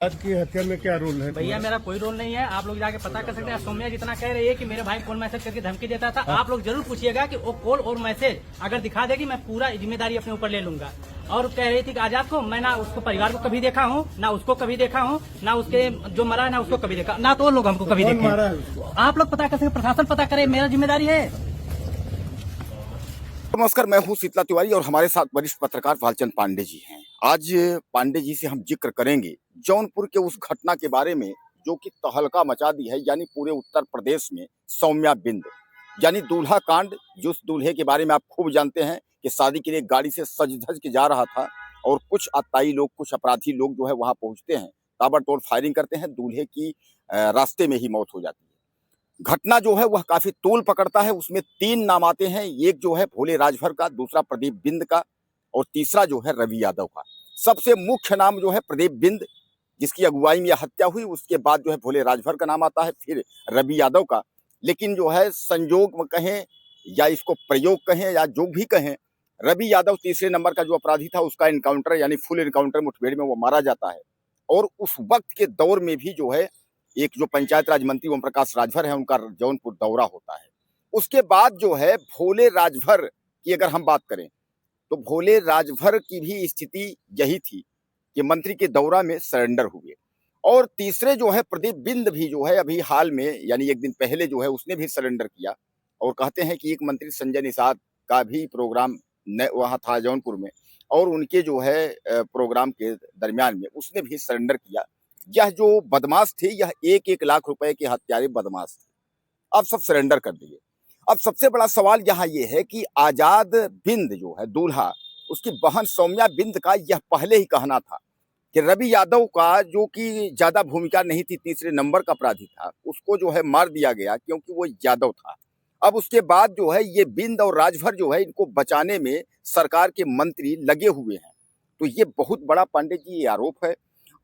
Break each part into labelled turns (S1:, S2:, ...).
S1: आज की हत्या में क्या रोल है
S2: भैया मेरा कोई रोल नहीं है। आप लोग जाके पता कर सकते हैं। सौम्या जितना कह रही है कि मेरे भाई कॉल मैसेज करके धमकी देता था, आप लोग जरूर पूछिएगा कि वो कॉल और मैसेज अगर दिखा देगी मैं पूरा जिम्मेदारी अपने ऊपर ले लूंगा। और कह रही थी कि आजाद को मैं ना उसको परिवार को कभी देखा हूँ, ना उसको कभी देखा हूँ, ना उसके जो मरा है ना उसको कभी देखा, ना तो वो लोग हमको कभी
S1: कौन मारा है
S2: देखे।
S1: उसको?
S2: आप लोग पता कर सकते, प्रशासन पता करे, मेरा जिम्मेदारी है।
S3: नमस्कार, मैं हूं शीतला तिवारी और हमारे साथ वरिष्ठ पत्रकार भालचंद पांडे जी हैं। आज पांडे जी से हम जिक्र करेंगे जौनपुर के उस घटना के बारे में जो कि तहलका मचा दी है, यानी पूरे उत्तर प्रदेश में सौम्या बिंद यानी दूल्हा कांड। जो उस दूल्हे के बारे में आप खूब जानते हैं कि शादी के लिए गाड़ी से सज धज के जा रहा था और कुछ अताई लोग, कुछ अपराधी लोग जो है वहां पहुंचते हैं, ताबड़तोड़ फायरिंग करते हैं, दूल्हे की रास्ते में ही मौत हो जाती है। घटना जो है वह काफी तूल पकड़ता है। उसमें 3 नाम आते हैं, एक जो है भोले राजभर का, दूसरा प्रदीप बिंद का और तीसरा जो है रवि यादव का। सबसे मुख्य नाम जो है प्रदीप बिंद, जिसकी अगुवाई में यह हत्या हुई। उसके बाद जो है भोले राजभर का नाम आता है, फिर रवि यादव का। लेकिन जो है संयोग में कहें या इसको प्रयोग कहें या जो भी कहें, रवि यादव तीसरे नंबर का जो अपराधी था, उसका इनकाउंटर यानी फुल इनकाउंटर मुठभेड़ में वो मारा जाता है। और उस वक्त के दौर में भी जो है एक जो पंचायत राज मंत्री ओम प्रकाश राजभर है, उनका जौनपुर दौरा होता है। उसके बाद जो है भोले राजभर की अगर हम बात करें तो भोले राजभर की भी स्थिति यही थी कि मंत्री के दौरा में सरेंडर हुए। और तीसरे जो है प्रदीप बिंद भी जो है अभी हाल में यानी एक दिन पहले जो है उसने भी सरेंडर किया। और कहते हैं कि एक मंत्री संजय निषाद का भी प्रोग्राम वहाँ था जौनपुर में, और उनके जो है प्रोग्राम के दरमियान में उसने भी सरेंडर किया। यह जो बदमाश थे, यह 1-1 लाख रुपए के हत्यारे बदमाश थे। अब सब सरेंडर कर दिए। अब सबसे बड़ा सवाल यहाँ ये है कि आजाद बिंद जो है दूल्हा, उसकी बहन सौम्या बिंद का यह पहले ही कहना था कि रवि यादव का जो कि ज्यादा भूमिका नहीं थी, तीसरे नंबर का अपराधी था, उसको जो है मार दिया गया क्योंकि वो यादव था। अब उसके बाद जो है ये बिंद और राजभर जो है इनको बचाने में सरकार के मंत्री लगे हुए हैं। तो ये बहुत बड़ा पांडे जी ये आरोप है।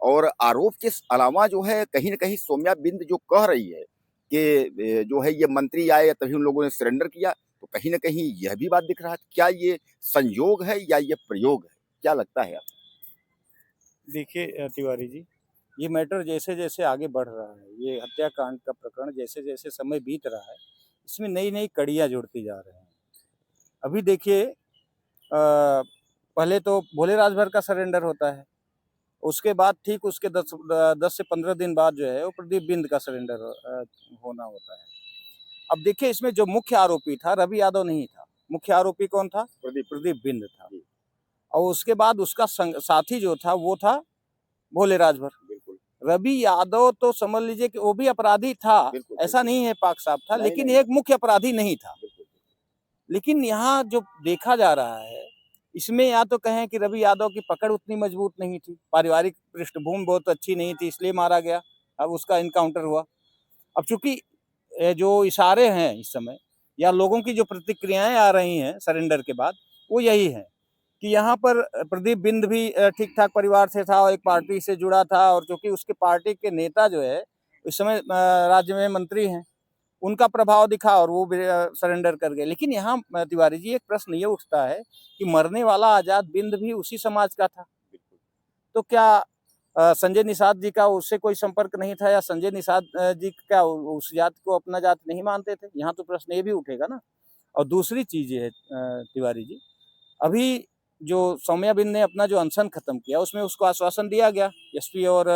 S3: और आरोप के अलावा जो है कहीं न कहीं सौम्या बिंद जो कह रही है कि जो है ये मंत्री आए तभी उन लोगों ने सरेंडर किया, तो कहीं न कहीं यह भी बात दिख रहा है। क्या ये संयोग है या ये प्रयोग है? क्या लगता है आपको?
S4: देखिए तिवारी जी, ये मैटर जैसे जैसे आगे बढ़ रहा है, ये हत्याकांड का प्रकरण जैसे जैसे समय बीत रहा है, इसमें नई नई कड़ियाँ जुड़ती जा रही हैं। अभी देखिए पहले तो भोले राजभर का सरेंडर होता है, उसके बाद ठीक उसके 10 से 15 दिन बाद जो है वो प्रदीप बिंद का सरेंडर होना होता है। अब देखिए इसमें जो मुख्य आरोपी था रवि यादव नहीं था, मुख्य आरोपी कौन था? प्रदीप बिंद था। और उसके बाद उसका साथी जो था वो था भोले राजभर। रवि यादव तो समझ लीजिए कि वो भी अपराधी था, ऐसा नहीं है पाक साफ था, लेकिन एक मुख्य अपराधी नहीं था। लेकिन यहाँ जो देखा जा रहा है इसमें या तो कहें कि रवि यादव की पकड़ उतनी मजबूत नहीं थी, पारिवारिक पृष्ठभूमि बहुत अच्छी नहीं थी, इसलिए मारा गया, अब उसका इनकाउंटर हुआ। अब चूंकि जो इशारे हैं इस समय या लोगों की जो प्रतिक्रियाएं आ रही हैं सरेंडर के बाद, वो यही है कि यहाँ पर प्रदीप बिंद भी ठीक ठाक परिवार से था और एक पार्टी से जुड़ा था, और चूंकि उसके पार्टी के नेता जो है इस समय राज्य में मंत्री हैं, उनका प्रभाव दिखा और वो भी सरेंडर कर गए। लेकिन यहाँ तिवारी जी एक प्रश्न ये उठता है कि मरने वाला आजाद बिंद भी उसी समाज का था, तो क्या संजय निषाद जी का उससे कोई संपर्क नहीं था, या संजय निषाद जी क्या उस जात को अपना जात नहीं मानते थे? यहाँ तो प्रश्न ये भी उठेगा ना। और दूसरी चीज ये है तिवारी जी, अभी जो सौम्या बिंद ने अपना जो अनशन खत्म किया उसमें उसको आश्वासन दिया गया एसपी और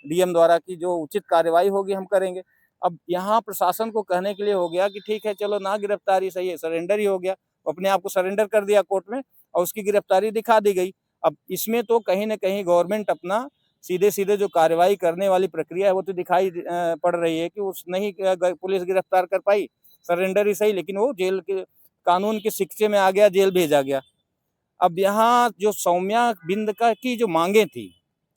S4: डीएम द्वारा कि जो उचित कार्यवाही होगी हम करेंगे। अब यहाँ प्रशासन को कहने के लिए हो गया कि ठीक है चलो ना गिरफ्तारी सही है, सरेंडर ही हो गया, अपने आप को सरेंडर कर दिया कोर्ट में और उसकी गिरफ्तारी दिखा दी गई। अब इसमें तो कहीं ना कहीं गवर्नमेंट अपना सीधे सीधे जो कार्रवाई करने वाली प्रक्रिया है वो तो दिखाई पड़ रही है कि उस नहीं पुलिस गिरफ्तार कर पाई, सरेंडर ही सही, लेकिन वो जेल के कानून के शिक्से में आ गया, जेल भेजा गया। अब यहाँ जो सौम्या बिंद का की जो मांगे थी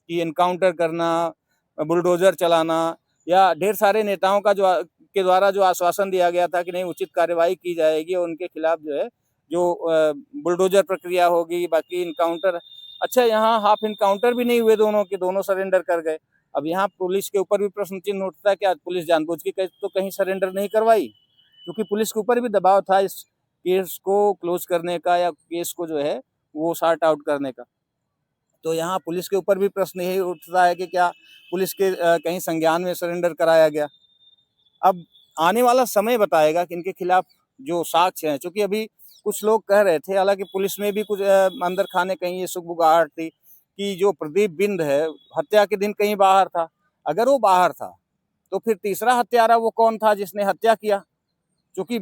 S4: कि इनकाउंटर करना, बुलडोजर चलाना, या ढेर सारे नेताओं का जो के द्वारा जो आश्वासन दिया गया था कि नहीं उचित कार्यवाही की जाएगी और उनके खिलाफ जो है जो बुलडोजर प्रक्रिया होगी, बाकी इनकाउंटर, अच्छा यहाँ हाफ इनकाउंटर भी नहीं हुए दोनों के, दोनों सरेंडर कर गए। अब यहाँ पुलिस के ऊपर भी प्रश्न चिन्ह उठता है कि पुलिस जानबूझ के तो कहीं सरेंडर नहीं करवाई, क्योंकि पुलिस के ऊपर भी दबाव था इस केस को क्लोज करने का या केस को जो है वो सॉर्ट आउट करने का। तो यहाँ पुलिस के ऊपर भी प्रश्न यही उठता है कि क्या पुलिस के कहीं संज्ञान में सरेंडर कराया गया। अब आने वाला समय बताएगा कि इनके खिलाफ जो साक्ष्य हैं, चूंकि अभी कुछ लोग कह रहे थे, हालांकि पुलिस में भी कुछ अंदर खाने कहीं ये सुगबुगाहट थी कि जो प्रदीप बिंद है हत्या के दिन कहीं बाहर था। अगर वो बाहर था तो फिर तीसरा हत्यारा वो कौन था जिसने हत्या किया? क्योंकि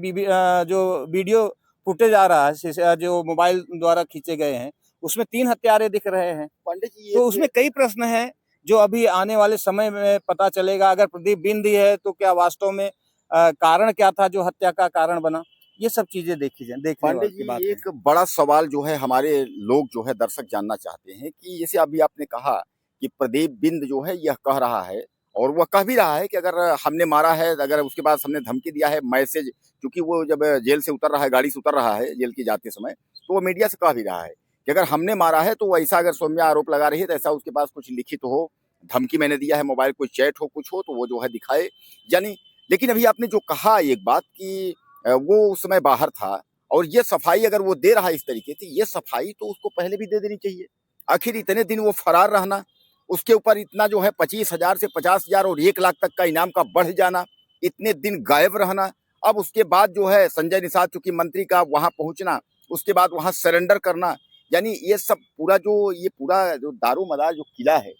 S4: जो वीडियो फुटेज आ रहा है जो मोबाइल द्वारा खींचे गए हैं उसमें 3 हत्यारे दिख रहे हैं।
S3: पांडे जी
S4: तो उसमें कई प्रश्न हैं जो अभी आने वाले समय में पता चलेगा। अगर प्रदीप बिंद ही है तो क्या वास्तव में कारण क्या था जो हत्या का कारण बना? ये सब चीजें देखने
S3: पांडे
S4: की बात
S3: जी
S4: है।
S3: एक बड़ा सवाल जो है हमारे लोग जो है दर्शक जानना चाहते हैं कि जैसे अभी आपने कहा कि प्रदीप बिंद जो है यह कह रहा है और वह कह भी रहा है कि अगर हमने मारा है, अगर उसके बाद हमने धमकी दिया है, मैसेज, क्योंकि वो जब जेल से उतर रहा है, गाड़ी से उतर रहा है जेल के जाते समय, तो वो मीडिया से कह भी रहा है कि अगर हमने मारा है तो ऐसा, अगर सौम्या आरोप लगा रही है तो ऐसा उसके पास कुछ लिखित हो, धमकी मैंने दिया है, मोबाइल कोई चैट हो, कुछ हो तो वो जो है दिखाए। यानी लेकिन अभी आपने जो कहा एक बात कि वो उस समय बाहर था और ये सफाई अगर वो दे रहा है इस तरीके से, ये सफाई तो उसको पहले भी दे देनी चाहिए। आखिर इतने दिन वो फरार रहना, उसके ऊपर इतना जो है 25,000 से 50,000 और 1 लाख तक का इनाम का बढ़ जाना, इतने दिन गायब रहना, अब उसके बाद जो है संजय निषाद चूंकि मंत्री का वहां पहुंचना, उसके बाद वहां सरेंडर करना, यानी ये सब पूरा जो दारोमदार जो किला है,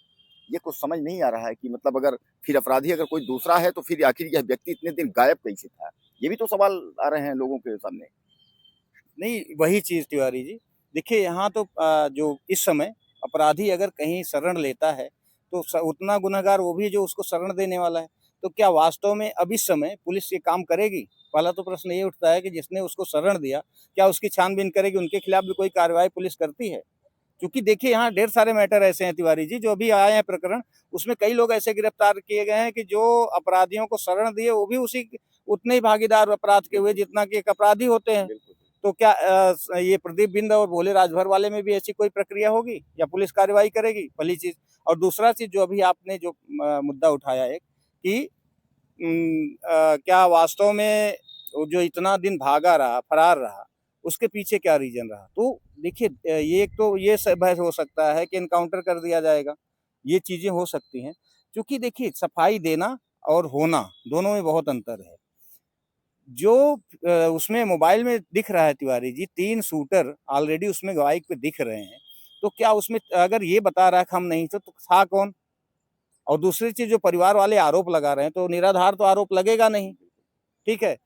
S3: ये कुछ समझ नहीं आ रहा है कि मतलब अगर फिर अपराधी अगर कोई दूसरा है तो फिर आखिर यह व्यक्ति इतने दिन गायब कैसे था? ये भी तो सवाल आ रहे हैं लोगों के सामने।
S4: नहीं, वही चीज तिवारी जी, देखिए यहाँ तो जो इस समय अपराधी अगर कहीं शरण लेता है तो उतना गुनहगार वो भी जो उसको शरण देने वाला है। तो क्या वास्तव में अब इस समय पुलिस ये काम करेगी? पहला तो प्रश्न ये उठता है कि जिसने उसको शरण दिया क्या उसकी छानबीन करेगी, उनके खिलाफ भी कोई कार्रवाई पुलिस करती है? क्योंकि देखिए यहाँ ढेर सारे मैटर ऐसे हैं तिवारी जी जो अभी आए हैं प्रकरण, उसमें कई लोग ऐसे गिरफ्तार किए गए हैं कि जो अपराधियों को शरण दिए वो भी उसी उतने ही भागीदार अपराध के हुए जितना कि एक अपराधी होते हैं। तो क्या ये प्रदीप बिंद और भोले राजभर वाले में भी ऐसी कोई प्रक्रिया होगी या पुलिस कार्रवाई करेगी? पहली चीज। और दूसरा चीज जो अभी आपने जो मुद्दा उठाया एक कि क्या वास्तव में जो इतना दिन भागा रहा, फरार रहा, उसके पीछे क्या रीजन रहा? तो देखिए ये एक तो ये बहस हो सकता है कि इनकाउंटर कर दिया जाएगा, ये चीजें हो सकती हैं। क्योंकि देखिए सफाई देना और होना दोनों में बहुत अंतर है। जो उसमें मोबाइल में दिख रहा है तिवारी जी, 3 शूटर ऑलरेडी उसमें बाइक पे दिख रहे हैं, तो क्या उसमें अगर ये बता रहा है कि हम नहीं थे तो था कौन? और दूसरी चीज जो परिवार वाले आरोप लगा रहे हैं तो निराधार तो आरोप लगेगा नहीं, ठीक है।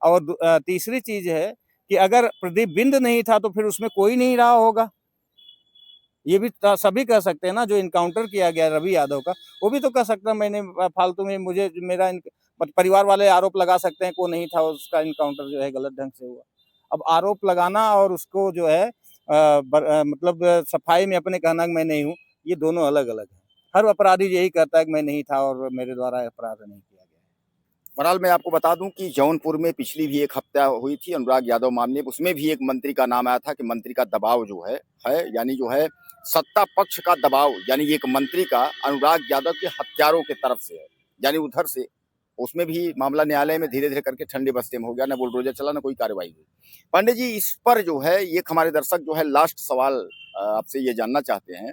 S4: और तीसरी चीज है कि अगर प्रदीप बिंद नहीं था तो फिर उसमें कोई नहीं रहा होगा, ये भी सभी कह सकते हैं ना। जो इनकाउंटर किया गया रवि यादव का, वो भी तो कह सकता है मैंने फालतू में मुझे मेरा परिवार वाले आरोप लगा सकते हैं कि वो नहीं था, उसका इनकाउंटर जो है गलत ढंग से हुआ। अब आरोप लगाना और उसको जो है मतलब सफाई में अपने कहना कि मैं नहीं हूँ, ये दोनों अलग अलग है। हर अपराधी यही कहता है कि मैं नहीं था और मेरे द्वारा अपराध नहीं किया गया।
S3: बहरहाल मैं आपको बता दूं कि जौनपुर में पिछली भी एक हत्या हुई थी अनुराग यादव मामले, उसमें भी एक मंत्री का नाम आया था कि मंत्री का दबाव जो है यानी जो है सत्ता पक्ष का दबाव, यानी एक मंत्री का अनुराग यादव के हत्यारों के तरफ से है, यानी उधर से। उसमें भी मामला न्यायालय में धीरे धीरे करके ठंडे बस्ते में हो गया, ना बुलडोजर चला ना कोई कार्रवाई हुई। पांडे जी इस पर जो है एक हमारे दर्शक जो है लास्ट सवाल आपसे ये जानना चाहते हैं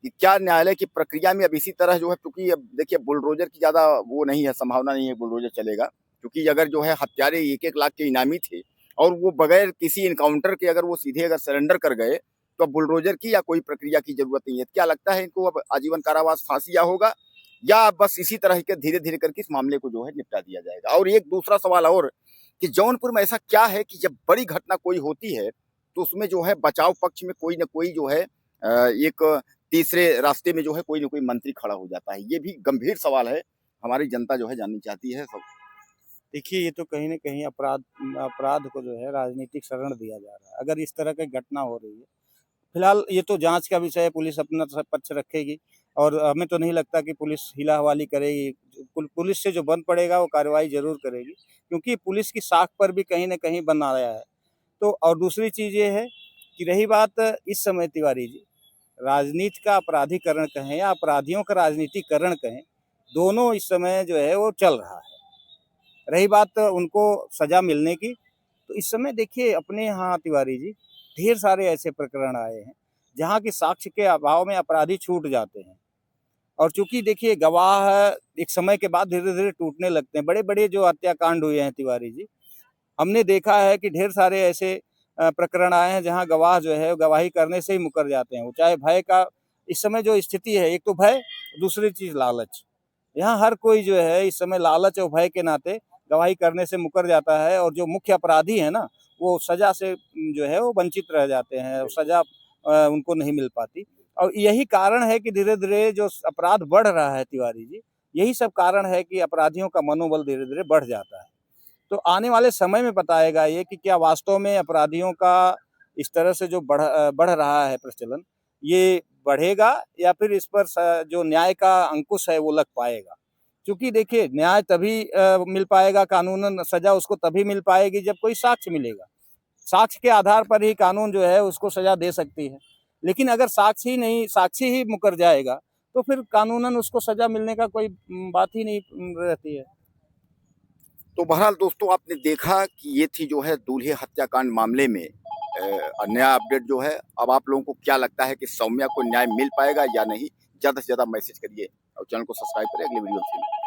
S3: कि क्या न्यायालय की प्रक्रिया में अब इसी तरह जो है, क्योंकि अब देखिए बुलडोजर की ज्यादा वो नहीं है, संभावना नहीं है बुलडोजर चलेगा, क्योंकि अगर जो है हत्यारे 1-1 लाख के इनामी थे और वो बगैर किसी इनकाउंटर के अगर वो सीधे अगर सरेंडर कर गए तो अब बुलडोजर की या कोई प्रक्रिया की जरूरत नहीं है। क्या लगता है इनको अब आजीवन कारावास फांसी या होगा या बस इसी तरह के धीरे धीरे करके इस मामले को जो है निपटा दिया जाएगा? और एक दूसरा सवाल और कि जौनपुर में ऐसा क्या है कि जब बड़ी घटना कोई होती है तो उसमें जो है बचाव पक्ष में कोई ना कोई जो है एक तीसरे रास्ते में जो है कोई ना कोई मंत्री खड़ा हो जाता है? ये भी गंभीर सवाल है, हमारी जनता जो है जाननी चाहती है सब।
S4: देखिए ये तो कहीं न कहीं अपराध को जो है राजनीतिक शरण दिया जा रहा है। अगर इस तरह की घटना हो रही है, फिलहाल ये तो जांच का विषय है, पुलिस अपना पक्ष रखेगी और हमें तो नहीं लगता कि पुलिस हीला-हवाली करेगी। पुलिस से जो बन पड़ेगा वो कार्रवाई ज़रूर करेगी, क्योंकि पुलिस की साख पर भी कहीं न कहीं बन आया है। तो और दूसरी चीज़ ये है कि रही बात इस समय तिवारी जी, राजनीति का अपराधीकरण कहें या अपराधियों का राजनीतिकरण कहें, दोनों इस समय जो है वो चल रहा है। रही बात उनको सज़ा मिलने की, तो इस समय देखिए अपने यहाँ तिवारी जी ढेर सारे ऐसे प्रकरण आए हैं जहाँ की साक्ष्य के अभाव में अपराधी छूट जाते हैं। और चूंकि देखिए गवाह एक समय के बाद धीरे धीरे टूटने लगते हैं। बड़े बड़े जो हत्याकांड हुए हैं तिवारी जी, हमने देखा है कि ढेर सारे ऐसे प्रकरण आए हैं जहां गवाह जो है गवाही करने से ही मुकर जाते हैं। वो चाहे भय का, इस समय जो स्थिति है, एक तो भय, दूसरी चीज लालच। यहाँ हर कोई जो है इस समय लालच और भय के नाते गवाही करने से मुकर जाता है, और जो मुख्य अपराधी है ना, वो सजा से जो है वो वंचित रह जाते हैं, सजा उनको नहीं मिल पाती। और यही कारण है कि धीरे धीरे जो अपराध बढ़ रहा है तिवारी जी, यही सब कारण है कि अपराधियों का मनोबल धीरे धीरे बढ़ जाता है। तो आने वाले समय में बताएगा ये कि क्या वास्तव में अपराधियों का इस तरह से जो बढ़ रहा है प्रचलन, ये बढ़ेगा या फिर इस पर जो न्याय का अंकुश है वो लग पाएगा। क्योंकि देखिए न्याय तभी मिल पाएगा, कानूनन सजा उसको तभी मिल पाएगी जब कोई साक्ष्य मिलेगा। साक्ष्य के आधार पर ही कानून जो है उसको सजा दे सकती है। लेकिन अगर साक्षी ही मुकर जाएगा तो फिर कानूनन उसको सजा मिलने का कोई बात ही नहीं रहती है।
S3: तो बहरहाल दोस्तों, आपने देखा कि ये थी जो है दूल्हे हत्याकांड मामले में नया अपडेट जो है। अब आप लोगों को क्या लगता है कि सौम्या को न्याय मिल पाएगा या नहीं? ज़्यादा से ज़्यादा मैसेज करिए और चैनल को सब्सक्राइब करें। अगले वीडियो में